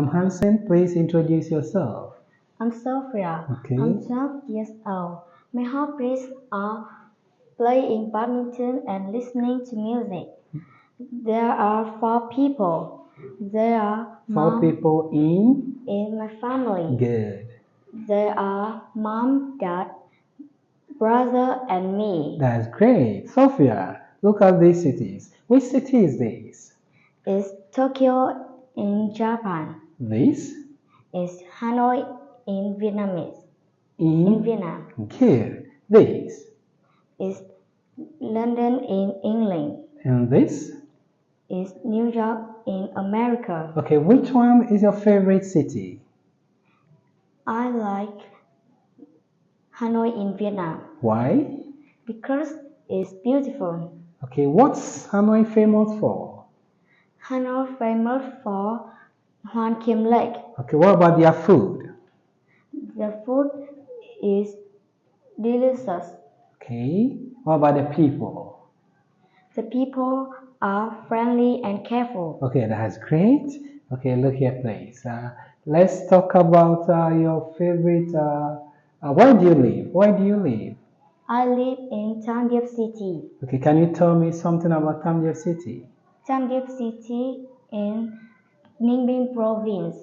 I'm Hansen. Please introduce yourself. I'm Sophia. Okay. I'm 12 years old. My hobbies are playing badminton and listening to music. There are 4 people. There are Four mom people in my family. Good. There are mom, dad, brother, and me. That's great. Sophia, look at these cities. Which city is this? It's Tokyo in Japan. This? It's Hanoi in Vietnam. Good. This? It's London in England. And this? It's New York in America. Okay, which one is your favorite city? I like Hanoi in Vietnam Why? because it's beautiful. Okay, what's Hanoi famous for? Hanoi famous for Hoan Kiem Lake. Okay, what about their food? The food is delicious. Okay, what about the people? The people are friendly and careful. Okay, that's great. Okay, look here, please. Let's talk about your favorite. Where do you live? Where do you live? I live in Tamdiep City. Okay, can you tell me something about Tamdiep City? Tamdiep City in Ninh Bình Province.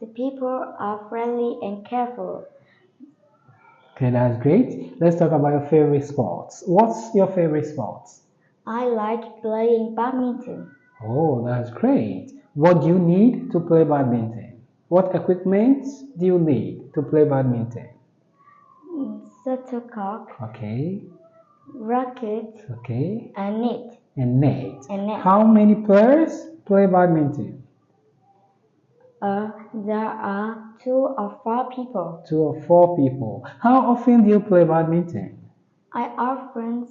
The people are friendly and careful. Okay, that's great. Let's talk about your favorite sports. What's your favorite sports? I like playing badminton. Oh, that's great. What do you need to play badminton? What equipment do you need to play badminton? Shuttlecock, Okay, racket, okay, and net. and net. And net. How many players play badminton? There are 2 or 4 people. 2 or 4 people. How often do you play badminton? I often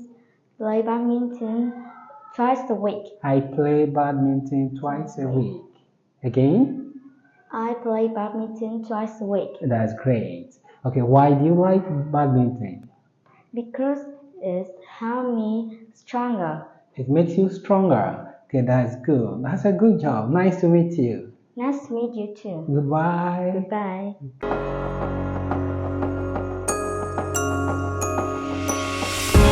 play badminton twice a week. I play badminton twice a week. Again? I play badminton twice a week That's great. Okay, why do you like badminton? because it helps me stronger. It makes you stronger. Okay, that's good. That's a good job. Nice to meet you. Nice to meet you too. Goodbye. Goodbye.